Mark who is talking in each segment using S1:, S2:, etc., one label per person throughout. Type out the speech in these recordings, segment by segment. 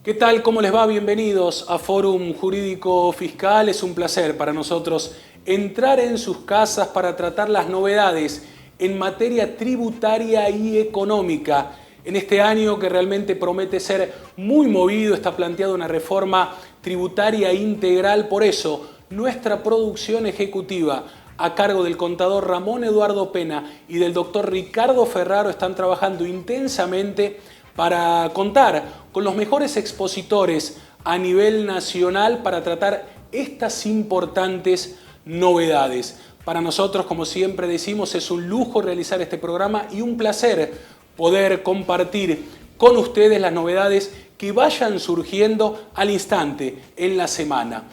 S1: ¿Qué tal? ¿Cómo les va? Bienvenidos a Fórum Jurídico Fiscal. Es un placer para nosotros entrar en sus casas para tratar las novedades en materia tributaria y económica. En este año que realmente promete ser muy movido, está planteada una reforma tributaria integral. Por eso, nuestra producción ejecutiva a cargo del contador Ramón Eduardo Pena y del doctor Ricardo Ferraro están trabajando intensamente para contar con los mejores expositores a nivel nacional para tratar estas importantes novedades. Para nosotros, como siempre decimos, es un lujo realizar este programa y un placer poder compartir con ustedes las novedades que vayan surgiendo al instante en la semana.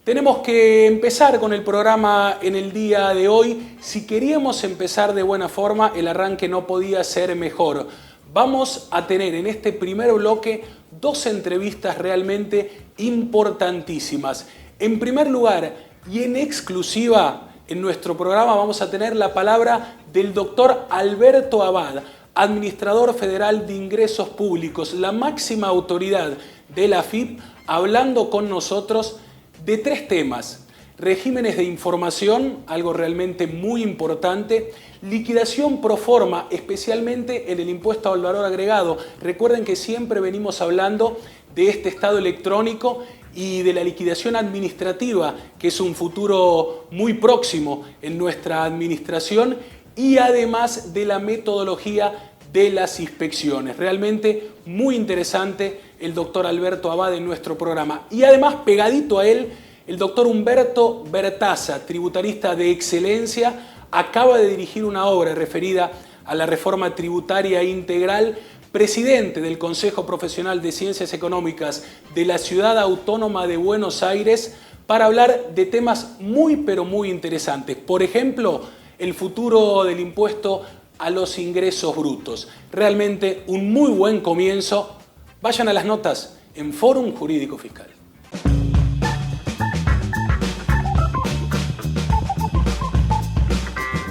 S1: Tenemos que empezar con el programa en el día de hoy. Si queríamos empezar de buena forma, el arranque no podía ser mejor. Vamos a tener en este primer bloque dos entrevistas realmente importantísimas. En primer lugar y en exclusiva en nuestro programa vamos a tener la palabra del doctor Alberto Abad, administrador federal de ingresos públicos, la máxima autoridad de la AFIP, hablando con nosotros de tres temas: regímenes de información, algo realmente muy importante; liquidación pro forma, especialmente en el impuesto al valor agregado. Recuerden que siempre venimos hablando de este estado electrónico y de la liquidación administrativa, que es un futuro muy próximo en nuestra administración, y además de la metodología de las inspecciones. Realmente muy interesante el doctor Alberto Abad en nuestro programa. Y además, pegadito a él, el doctor Humberto Bertaza, tributarista de excelencia, acaba de dirigir una obra referida a la reforma tributaria integral, presidente del Consejo Profesional de Ciencias Económicas de la Ciudad Autónoma de Buenos Aires, para hablar de temas muy pero muy interesantes. Por ejemplo, el futuro del impuesto a los ingresos brutos. Realmente un muy buen comienzo. Vayan a las notas en Fórum Jurídico Fiscal.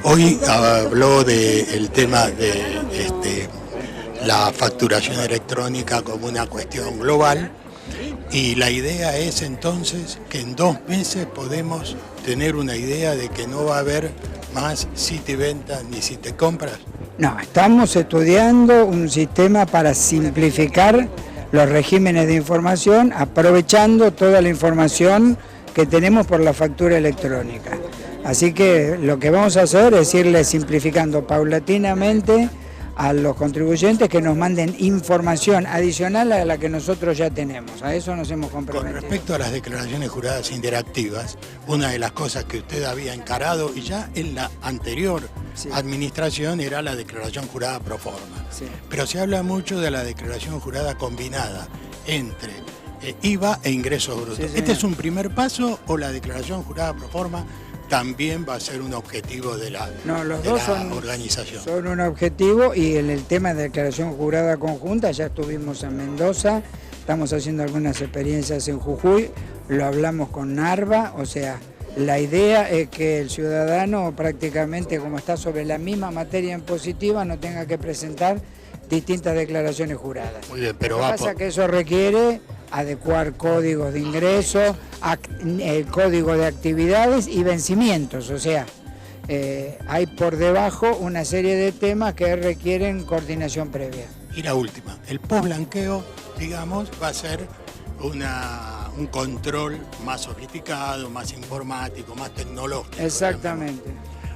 S2: Hoy habló del tema de la facturación electrónica como una cuestión global, y la idea es entonces que en 2 meses podemos tener una idea de que no va a haber más Citiventas ni Citicompras.
S3: No, estamos estudiando un sistema para simplificar los regímenes de información, aprovechando toda la información que tenemos por la factura electrónica. Así que lo que vamos a hacer es irle simplificando paulatinamente a los contribuyentes que nos manden información adicional a la que nosotros ya tenemos. A eso nos hemos comprometido.
S2: Con respecto a las declaraciones juradas interactivas, una de las cosas que usted había encarado y ya en la anterior administración era la declaración jurada pro forma. Sí. Pero se habla mucho de la declaración jurada combinada entre IVA e ingresos brutos. Sí, ¿este es un primer paso o la declaración jurada pro forma también va a ser un objetivo de la, organización?
S3: Son un objetivo, y en el tema de declaración jurada conjunta ya estuvimos en Mendoza, estamos haciendo algunas experiencias en Jujuy, lo hablamos con Narva. O sea, la idea es que el ciudadano prácticamente, como está sobre la misma materia impositiva, no tenga que presentar distintas declaraciones juradas.
S2: Muy bien, pero
S3: lo que pasa es que eso requiere adecuar códigos de ingreso, el código de actividades y vencimientos. O sea, hay por debajo una serie de temas que requieren coordinación previa.
S2: Y la última, el post-blanqueo, digamos, va a ser un control más sofisticado, más informático, más tecnológico.
S3: Exactamente.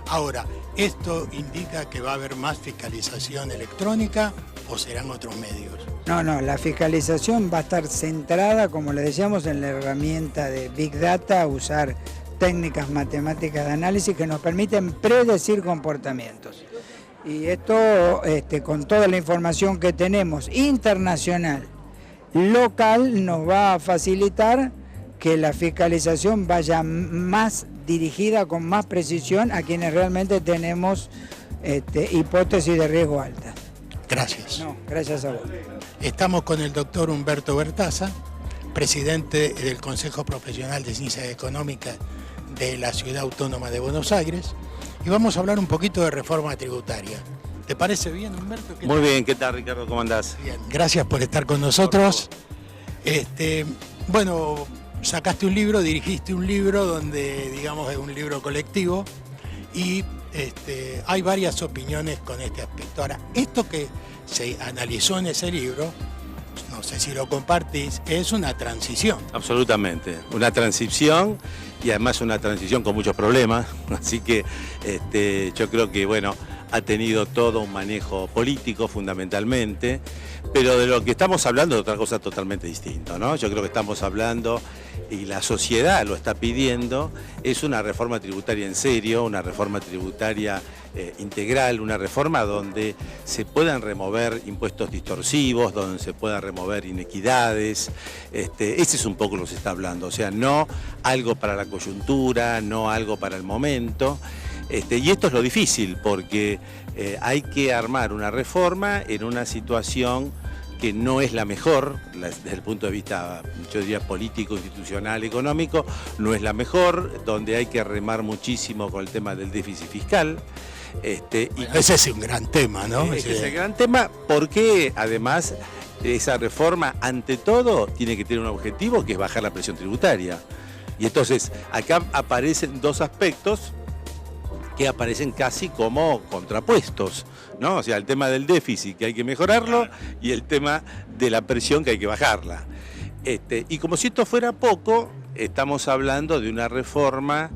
S2: Ahora, ¿esto indica que va a haber más fiscalización electrónica o serán otros medios?
S3: No, la fiscalización va a estar centrada, como le decíamos, en la herramienta de Big Data, usar técnicas matemáticas de análisis que nos permiten predecir comportamientos. Y esto, con toda la información que tenemos internacional, local, nos va a facilitar que la fiscalización vaya más dirigida con más precisión a quienes realmente tenemos hipótesis de riesgo alta.
S2: Gracias.
S3: No, gracias a vos.
S2: Estamos con el doctor Humberto Bertaza, presidente del Consejo Profesional de Ciencias Económicas de la Ciudad Autónoma de Buenos Aires, y vamos a hablar un poquito de reforma tributaria. ¿Te parece bien, Humberto?
S4: Muy bien, ¿qué tal, Ricardo? ¿Cómo andás?
S2: Bien, gracias por estar con nosotros. Bueno, sacaste un libro, dirigiste un libro donde, digamos, es un libro colectivo y hay varias opiniones con este aspecto. Ahora, esto que se analizó en ese libro, no sé si lo compartís, es una transición.
S4: Absolutamente, una transición y además una transición con muchos problemas, así que yo creo que, bueno, ha tenido todo un manejo político fundamentalmente, pero de lo que estamos hablando es otra cosa totalmente distinta, ¿no? Yo creo que estamos hablando, y la sociedad lo está pidiendo, es una reforma tributaria en serio, una reforma tributaria integral, una reforma donde se puedan remover impuestos distorsivos, donde se puedan remover inequidades. Ese es un poco lo que se está hablando, o sea, no algo para la coyuntura, no algo para el momento. Y esto es lo difícil, porque hay que armar una reforma en una situación que no es la mejor, desde el punto de vista, yo diría, político, institucional, económico, no es la mejor, donde hay que remar muchísimo con el tema del déficit fiscal.
S2: Ese es un gran tema, ¿no?
S4: Ese es el gran tema, porque además esa reforma, ante todo, tiene que tener un objetivo, que es bajar la presión tributaria. Y entonces, acá aparecen dos aspectos que aparecen casi como contrapuestos, ¿no? O sea, el tema del déficit, que hay que mejorarlo, y el tema de la presión, que hay que bajarla. Y como si esto fuera poco, estamos hablando de una reforma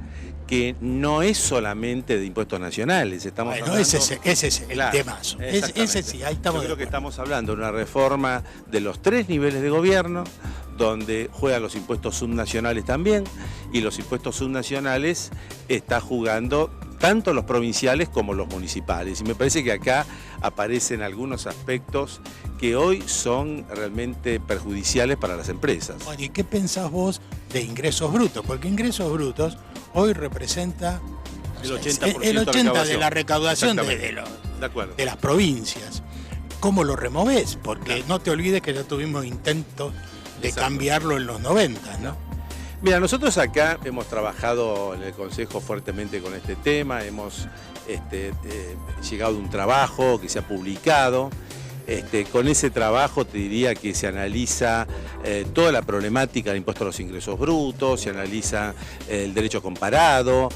S4: que no es solamente de impuestos nacionales. Estamos hablando,
S2: ese es el temazo. Ese sí, ahí estamos.
S4: Yo creo que estamos hablando de una reforma de los 3 niveles de gobierno, donde juegan los impuestos subnacionales también, y los impuestos subnacionales está jugando tanto los provinciales como los municipales. Y me parece que acá aparecen algunos aspectos que hoy son realmente perjudiciales para las empresas.
S2: Bueno, ¿y qué pensás vos de ingresos brutos? Porque ingresos brutos hoy representa
S4: el 80%,
S2: el 80% de la recaudación de las provincias. ¿Cómo lo removés? Porque no te olvides que ya tuvimos intentos de cambiarlo en los 90, ¿no?
S4: Mira, nosotros acá hemos trabajado en el Consejo fuertemente con este tema, hemos llegado a un trabajo que se ha publicado. Con ese trabajo te diría que se analiza toda la problemática del impuesto a los ingresos brutos, se analiza el derecho comparado,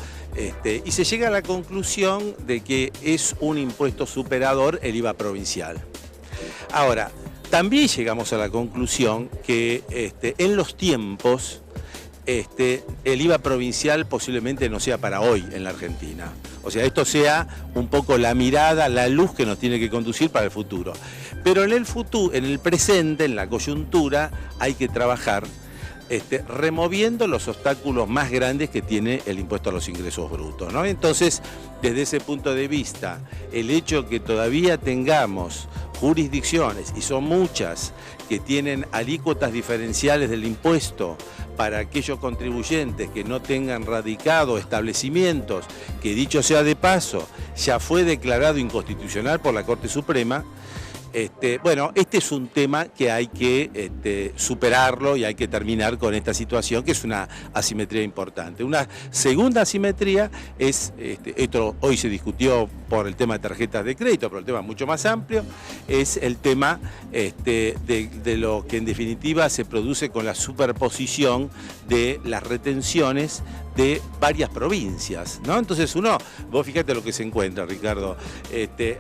S4: y se llega a la conclusión de que es un impuesto superador el IVA provincial. Ahora, también llegamos a la conclusión que en los tiempos el IVA provincial posiblemente no sea para hoy en la Argentina. O sea, esto sea un poco la mirada, la luz que nos tiene que conducir para el futuro. Pero en el futuro, en el presente, en la coyuntura, hay que trabajar removiendo los obstáculos más grandes que tiene el impuesto a los ingresos brutos, ¿no? Entonces, desde ese punto de vista, el hecho que todavía tengamos jurisdicciones, y son muchas, que tienen alícuotas diferenciales del impuesto para aquellos contribuyentes que no tengan radicado establecimientos, que dicho sea de paso, ya fue declarado inconstitucional por la Corte Suprema. Bueno, este es un tema que hay que superarlo y hay que terminar con esta situación, que es una asimetría importante. Una segunda asimetría es, esto hoy se discutió por el tema de tarjetas de crédito, pero el tema mucho más amplio, es el tema de lo que en definitiva se produce con la superposición de las retenciones de varias provincias, ¿no? Entonces vos fíjate lo que se encuentra, Ricardo,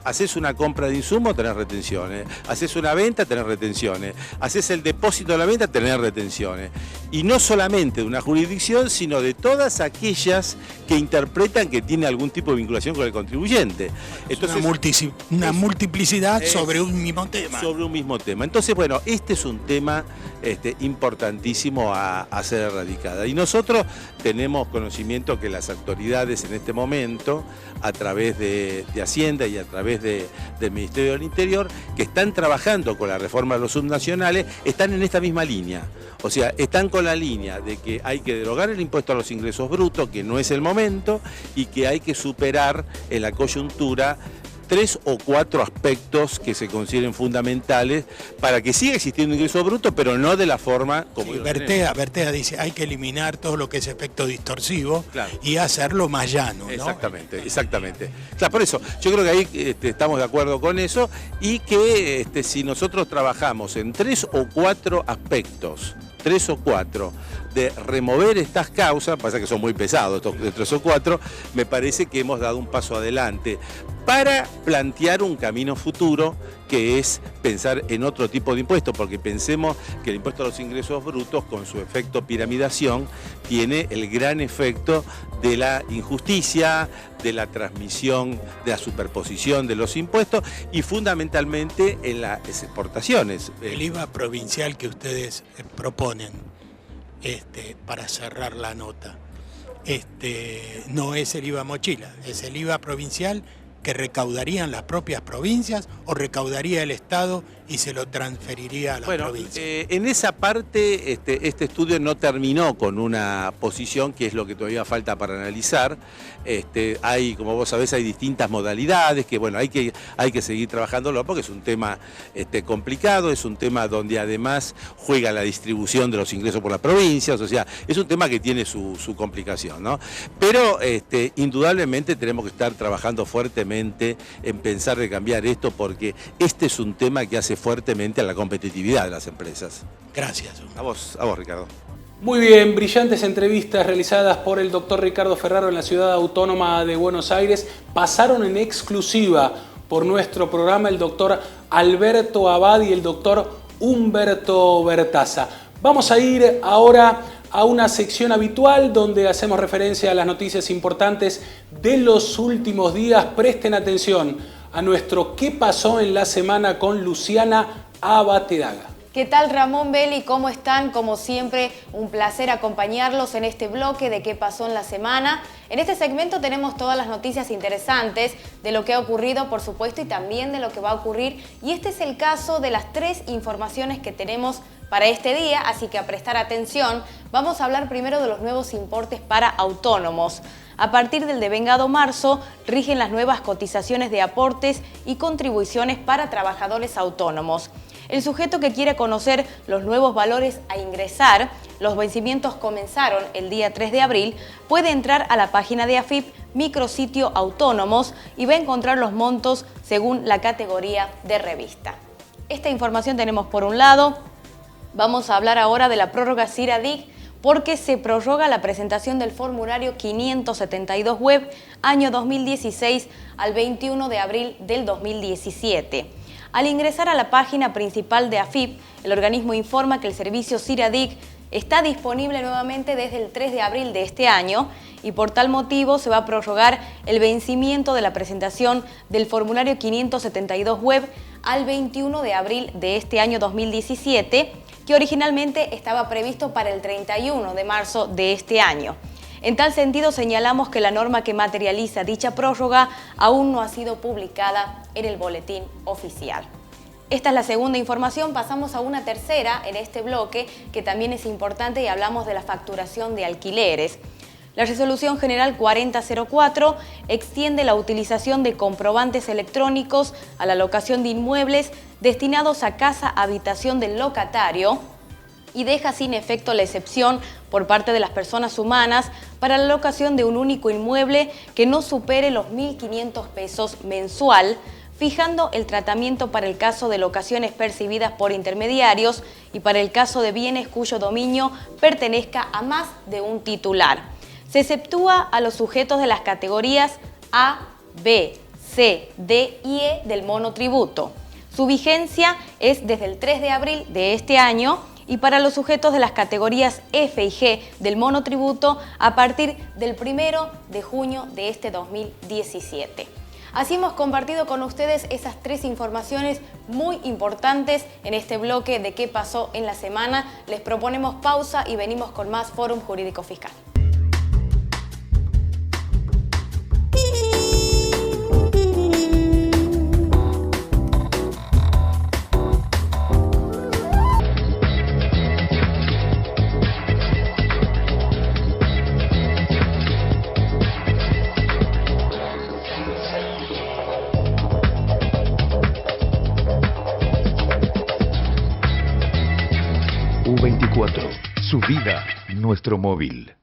S4: haces una compra de insumos, tenés retenciones, haces una venta, tenés retenciones, haces el depósito de la venta, tenés retenciones. Y no solamente de una jurisdicción, sino de todas aquellas que interpretan que tiene algún tipo de vinculación con el contribuyente. Entonces,
S2: una multiplicidad sobre un mismo tema.
S4: Sobre un mismo tema. Entonces, bueno, este es un tema importantísimo a ser erradicada. Y nosotros tenemos conocimiento que las autoridades en este momento, a través de Hacienda y a través del Ministerio del Interior, que están trabajando con la reforma de los subnacionales están en esta misma línea. O sea, están con la línea de que hay que derogar el impuesto a los ingresos brutos, que no es el momento, y que hay que superar en la coyuntura 3 o 4 aspectos que se consideren fundamentales para que siga existiendo ingreso bruto, pero no de la forma como...
S2: Sí, Bertea dice, hay que eliminar todo lo que es efecto distorsivo, claro, y hacerlo más llano, ¿no?
S4: Exactamente, exactamente. O sea, por eso, yo creo que ahí estamos de acuerdo con eso, y que si nosotros trabajamos en 3 o 4 aspectos, 3 o 4, de remover estas causas, pasa que son muy pesados estos de 3 o 4, me parece que hemos dado un paso adelante para plantear un camino futuro, que es pensar en otro tipo de impuestos, porque pensemos que el impuesto a los ingresos brutos, con su efecto piramidación, tiene el gran efecto de la injusticia, de la transmisión, de la superposición de los impuestos y fundamentalmente en las exportaciones.
S2: El IVA provincial que ustedes proponen para cerrar la nota, no es el IVA mochila, es el IVA provincial que recaudarían las propias provincias o recaudaría el Estado y se lo transferiría a la provincia.
S4: En esa parte este estudio no terminó con una posición, que es lo que todavía falta para analizar. Hay, como vos sabés, hay distintas modalidades que bueno, hay que seguir trabajándolo, porque es un tema complicado, es un tema donde además juega la distribución de los ingresos por las provincias, o sea, es un tema que tiene su complicación, ¿no? Pero indudablemente tenemos que estar trabajando fuertemente en pensar de cambiar esto, porque este es un tema que hace fuertemente a la competitividad de las empresas.
S2: Gracias.
S4: A vos, Ricardo.
S1: Muy bien, brillantes entrevistas realizadas por el doctor Ricardo Ferraro en la Ciudad Autónoma de Buenos Aires. Pasaron en exclusiva por nuestro programa el doctor Alberto Abad y el doctor Humberto Bertaza. Vamos a ir ahora a una sección habitual donde hacemos referencia a las noticias importantes de los últimos días. Presten atención a nuestro ¿Qué pasó en la semana? Con Luciana Abatedaga.
S5: ¿Qué tal, Ramón Belli? ¿Cómo están? Como siempre, un placer acompañarlos en este bloque de ¿Qué pasó en la semana? En este segmento tenemos todas las noticias interesantes de lo que ha ocurrido, por supuesto, y también de lo que va a ocurrir. Y este es el caso de las 3 informaciones que tenemos para este día, así que a prestar atención. Vamos a hablar primero de los nuevos importes para autónomos. A partir del devengado marzo, rigen las nuevas cotizaciones de aportes y contribuciones para trabajadores autónomos. El sujeto que quiere conocer los nuevos valores a ingresar, los vencimientos comenzaron el día 3 de abril, puede entrar a la página de AFIP, micrositio autónomos, y va a encontrar los montos según la categoría de revista. Esta información tenemos por un lado. Vamos a hablar ahora de la prórroga CIRADIC, porque se prorroga la presentación del formulario 572 web año 2016 al 21 de abril del 2017. Al ingresar a la página principal de AFIP, el organismo informa que el servicio CIRADIC está disponible nuevamente desde el 3 de abril de este año y por tal motivo se va a prorrogar el vencimiento de la presentación del formulario 572 web al 21 de abril de este año 2017, que originalmente estaba previsto para el 31 de marzo de este año. En tal sentido, señalamos que la norma que materializa dicha prórroga aún no ha sido publicada en el boletín oficial. Esta es la segunda información. Pasamos a una tercera en este bloque, que también es importante, y hablamos de la facturación de alquileres. La Resolución General 4004 extiende la utilización de comprobantes electrónicos a la locación de inmuebles destinados a casa-habitación del locatario y deja sin efecto la excepción por parte de las personas humanas para la locación de un único inmueble que no supere los 1.500 pesos mensual, fijando el tratamiento para el caso de locaciones percibidas por intermediarios y para el caso de bienes cuyo dominio pertenezca a más de un titular. Se exceptúa a los sujetos de las categorías A, B, C, D y E del monotributo. Su vigencia es desde el 3 de abril de este año y para los sujetos de las categorías F y G del monotributo a partir del 1 de junio de este 2017. Así hemos compartido con ustedes esas 3 informaciones muy importantes en este bloque de ¿Qué pasó en la semana? Les proponemos pausa y venimos con más Fórum Jurídico Fiscal.
S6: nuestro móvil.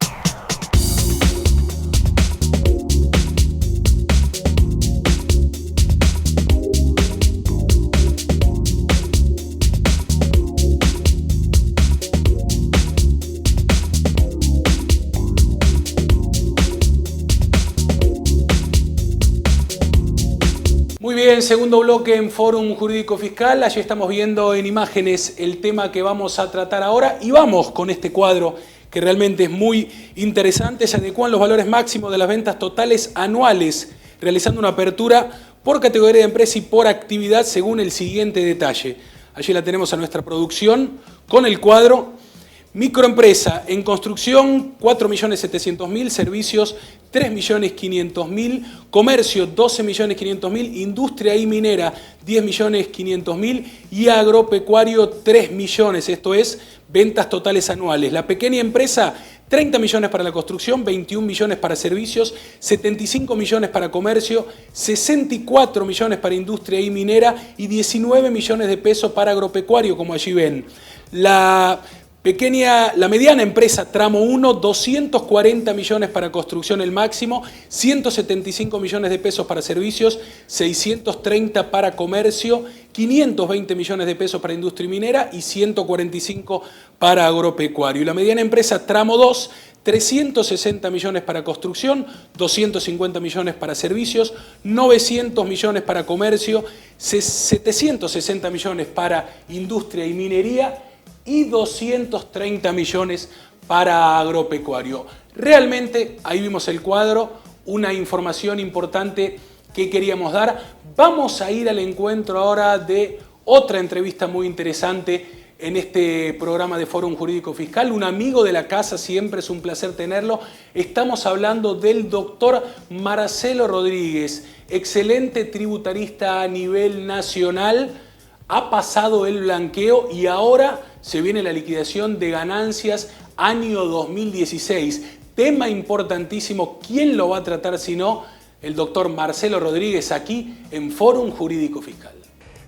S1: Muy bien, segundo bloque en Fórum Jurídico Fiscal. Allí estamos viendo en imágenes el tema que vamos a tratar ahora y vamos con este cuadro que realmente es muy interesante. Se adecuan los valores máximos de las ventas totales anuales, realizando una apertura por categoría de empresa y por actividad según el siguiente detalle. Allí la tenemos a nuestra producción con el cuadro. Microempresa en construcción 4.700.000, servicios 3.500.000, comercio 12.500.000, industria y minera 10.500.000 y agropecuario 3 millones, esto es ventas totales anuales. La pequeña empresa 30 millones para la construcción, 21 millones para servicios, 75 millones para comercio, 64 millones para industria y minera y 19 millones de pesos para agropecuario, como allí ven. La mediana empresa tramo 1, 240 millones para construcción el máximo, 175 millones de pesos para servicios, 630 para comercio, 520 millones de pesos para industria y minera y 145 para agropecuario. Y la mediana empresa tramo 2, 360 millones para construcción, 250 millones para servicios, 900 millones para comercio, 760 millones para industria y minería y 230 millones para agropecuario. Realmente, ahí vimos el cuadro, una información importante que queríamos dar. Vamos a ir al encuentro ahora de otra entrevista muy interesante en este programa de Fórum Jurídico Fiscal. Un amigo de la casa, siempre es un placer tenerlo. Estamos hablando del doctor Marcelo Rodríguez, excelente tributarista a nivel nacional. Ha pasado el blanqueo y ahora se viene la liquidación de ganancias año 2016. Tema importantísimo. ¿Quién lo va a tratar si no el doctor Marcelo Rodríguez aquí en Fórum Jurídico Fiscal?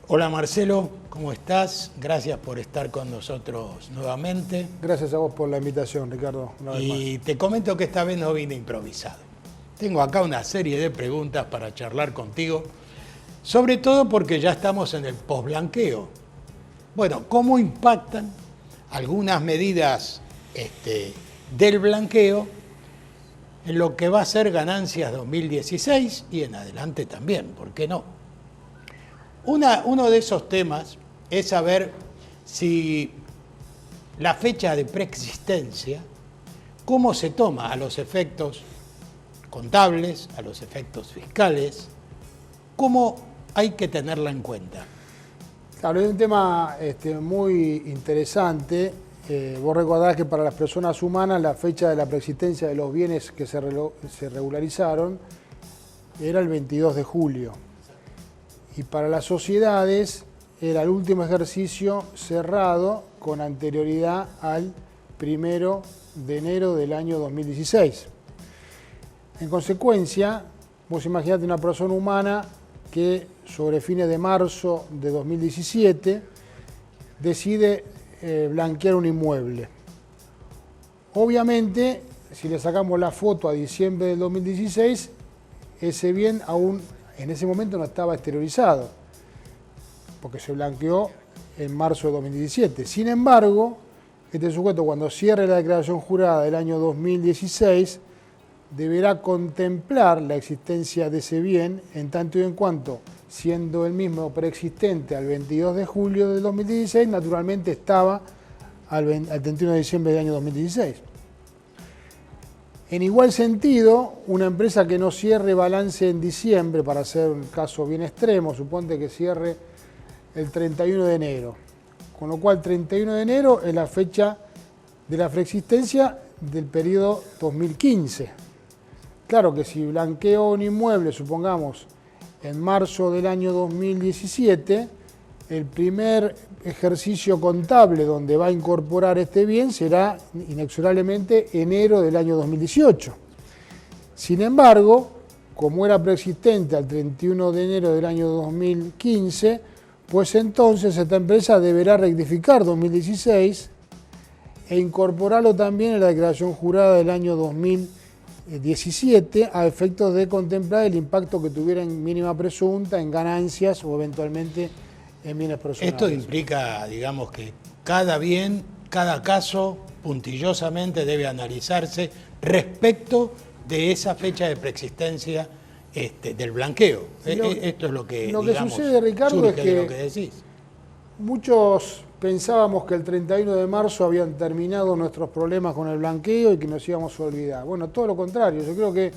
S2: Hola Marcelo, ¿cómo estás? Gracias por estar con nosotros nuevamente.
S7: Gracias a vos por la invitación, Ricardo.
S2: Y te comento que esta vez no vine improvisado. Tengo acá una serie de preguntas para charlar contigo, sobre todo porque ya estamos en el posblanqueo. Bueno, ¿cómo impactan algunas medidas del blanqueo en lo que va a ser ganancias 2016 y en adelante también? ¿Por qué no? Uno de esos temas es saber si la fecha de preexistencia, cómo se toma a los efectos contables, a los efectos fiscales, cómo hay que tenerla en cuenta.
S7: Claro, es un tema muy interesante. Vos recordás que para las personas humanas la fecha de la preexistencia de los bienes que se regularizaron era el 22 de julio. Y para las sociedades era el último ejercicio cerrado con anterioridad al 1 de enero del año 2016. En consecuencia, vos imaginate una persona humana que sobre fines de marzo de 2017 decide blanquear un inmueble. Obviamente, si le sacamos la foto a diciembre del 2016, ese bien aún en ese momento no estaba exteriorizado, porque se blanqueó en marzo de 2017. Sin embargo, este sujeto, cuando cierre la declaración jurada del año 2016, deberá contemplar la existencia de ese bien en tanto y en cuanto, siendo el mismo preexistente al 22 de julio del 2016, naturalmente estaba al 31 de diciembre del año 2016. En igual sentido, una empresa que no cierre balance en diciembre, para hacer un caso bien extremo, suponte que cierre el 31 de enero, con lo cual 31 de enero es la fecha de la preexistencia del periodo 2015. Claro que si blanqueo un inmueble, supongamos, en marzo del año 2017, el primer ejercicio contable donde va a incorporar este bien será inexorablemente enero del año 2018. Sin embargo, como era preexistente al 31 de enero del año 2015, pues entonces esta empresa deberá rectificar 2016 e incorporarlo también en la declaración jurada del año 2017 a efectos de contemplar el impacto que tuviera en mínima presunta, en ganancias o eventualmente en bienes personales.
S2: Esto implica, digamos, que cada caso puntillosamente debe analizarse respecto de esa fecha de preexistencia del blanqueo. Esto es lo que
S7: sucede, Ricardo,
S2: surge
S7: es que
S2: de lo que decís.
S7: Muchos pensábamos que el 31 de marzo habían terminado nuestros problemas con el blanqueo y que nos íbamos a olvidar. Bueno, todo lo contrario. Yo creo que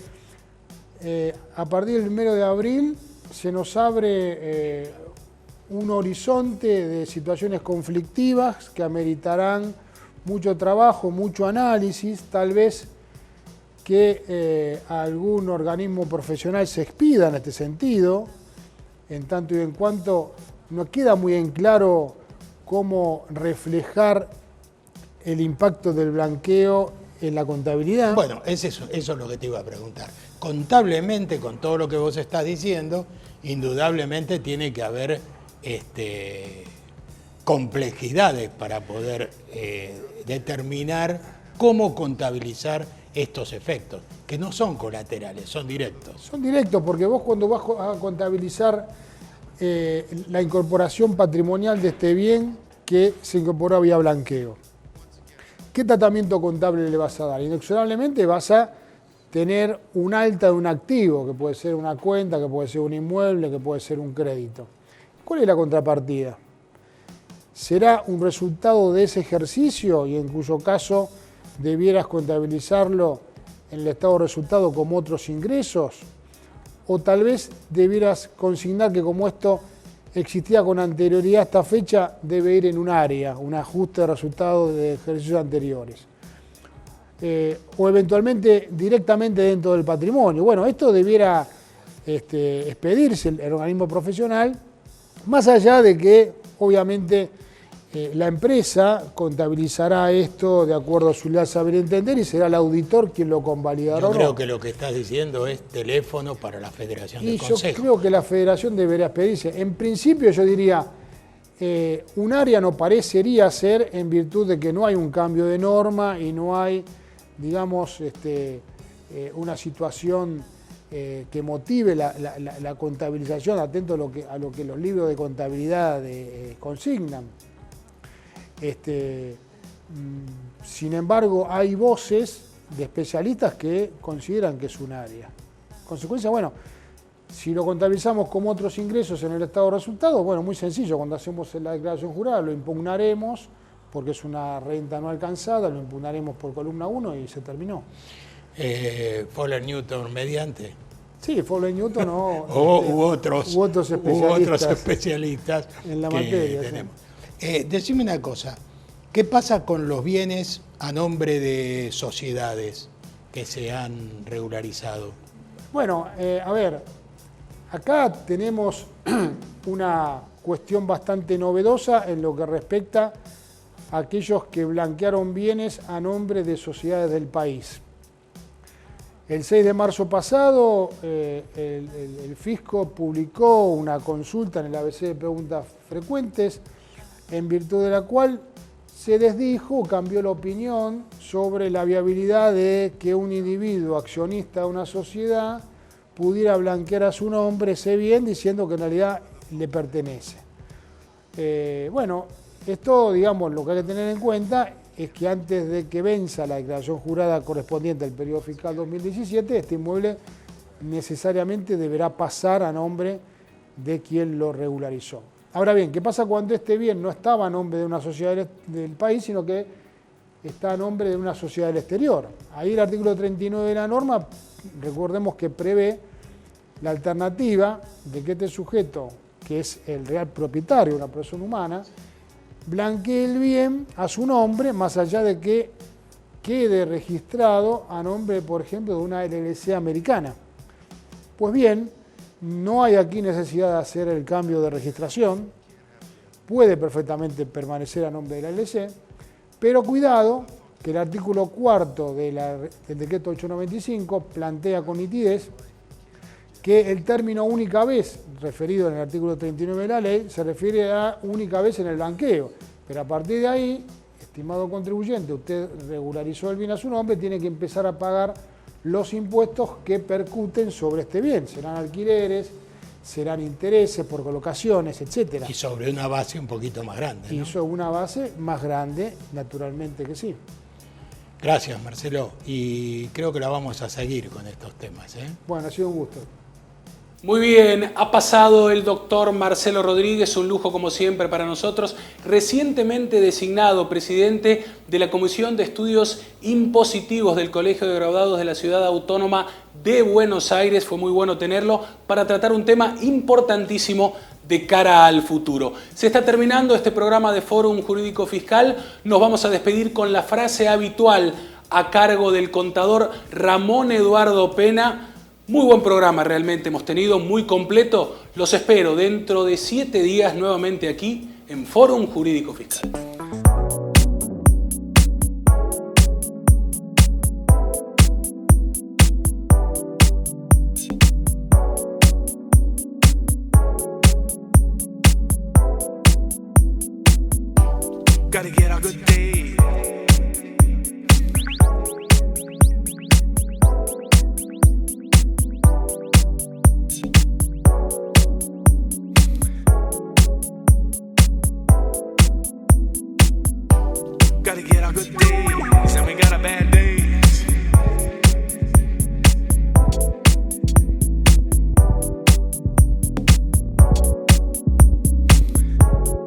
S7: a partir del 1 de abril se nos abre un horizonte de situaciones conflictivas que ameritarán mucho trabajo, mucho análisis, tal vez que algún organismo profesional se expida en este sentido, en tanto y en cuanto no queda muy en claro cómo reflejar el impacto del blanqueo en la contabilidad.
S2: Bueno, eso es lo que te iba a preguntar. Contablemente, con todo lo que vos estás diciendo, indudablemente tiene que haber complejidades para poder determinar cómo contabilizar estos efectos, que no son colaterales, son directos.
S7: Son directos porque vos cuando vas a contabilizar la incorporación patrimonial de este bien que se incorporó vía blanqueo, ¿qué tratamiento contable le vas a dar? Inexorablemente vas a tener un alta de un activo, que puede ser una cuenta, que puede ser un inmueble, que puede ser un crédito. ¿Cuál es la contrapartida? ¿Será un resultado de ese ejercicio y en cuyo caso debieras contabilizarlo en el estado de resultado como otros ingresos? O tal vez debieras consignar que como esto existía con anterioridad a esta fecha, debe ir en un área, un ajuste de resultados de ejercicios anteriores. O eventualmente directamente dentro del patrimonio. Bueno, esto debiera expedirse el organismo profesional, más allá de que obviamente la empresa contabilizará esto de acuerdo a su leal saber entender y será el auditor quien lo convalidará.
S2: Yo creo que lo que estás diciendo es teléfono para la Federación del Consejo.
S7: Y yo creo que la Federación debería expedirse. En principio yo diría, un área no parecería ser en virtud de que no hay un cambio de norma y no hay, digamos, una situación que motive la contabilización, atento a lo que los libros de contabilidad consignan. Sin embargo, hay voces de especialistas que consideran que es un área. En consecuencia, bueno, si lo contabilizamos como otros ingresos en el estado de resultados, bueno, muy sencillo, cuando hacemos la declaración jurada lo impugnaremos porque es una renta no alcanzada, lo impugnaremos por columna 1 y se terminó.
S2: Fowler Newton mediante.
S7: Sí, Fowler Newton no.
S2: Hubo otros especialistas
S7: en la materia.
S2: Tenemos. Decime una cosa, ¿qué pasa con los bienes a nombre de sociedades que se han regularizado?
S7: Bueno, a ver, acá tenemos una cuestión bastante novedosa en lo que respecta a aquellos que blanquearon bienes a nombre de sociedades del país. El 6 de marzo pasado, el Fisco publicó una consulta en el ABC de preguntas frecuentes, en virtud de la cual se desdijo o cambió la opinión sobre la viabilidad de que un individuo accionista de una sociedad pudiera blanquear a su nombre ese bien diciendo que en realidad le pertenece. Bueno, esto, digamos, lo que hay que tener en cuenta es que antes de que venza la declaración jurada correspondiente al periodo fiscal 2017, este inmueble necesariamente deberá pasar a nombre de quien lo regularizó. Ahora bien, ¿qué pasa cuando este bien no estaba a nombre de una sociedad del país, sino que está a nombre de una sociedad del exterior? Ahí el artículo 39 de la norma, recordemos que prevé la alternativa de que este sujeto, que es el real propietario, una persona humana, blanquee el bien a su nombre, más allá de que quede registrado a nombre, por ejemplo, de una LLC americana. Pues bien, no hay aquí necesidad de hacer el cambio de registración, puede perfectamente permanecer a nombre de la LLC, pero cuidado que el artículo 4 del decreto 895 plantea con nitidez que el término única vez, referido en el artículo 39 de la ley, se refiere a única vez en el blanqueo, pero a partir de ahí, estimado contribuyente, usted regularizó el bien a su nombre, tiene que empezar a pagar los impuestos que percuten sobre este bien. Serán alquileres, serán intereses por colocaciones, etcétera.
S2: Y sobre una base un poquito más grande, ¿no?
S7: Y sobre una base más grande, naturalmente que sí.
S2: Gracias, Marcelo. Y creo que la vamos a seguir con estos temas, ¿eh?
S7: Bueno, ha sido un gusto.
S1: Muy bien, ha pasado el doctor Marcelo Rodríguez, un lujo como siempre para nosotros, recientemente designado presidente de la Comisión de Estudios Impositivos del Colegio de Graduados de la Ciudad Autónoma de Buenos Aires. Fue muy bueno tenerlo para tratar un tema importantísimo de cara al futuro. Se está terminando este programa de Fórum Jurídico Fiscal. Nos vamos a despedir con la frase habitual a cargo del contador Ramón Eduardo Pena. Muy buen programa realmente hemos tenido, muy completo. Los espero dentro de 7 días nuevamente aquí en Fórum Jurídico Fiscal.
S6: Gotta get a good day. Gotta get a good day. And we got a bad day.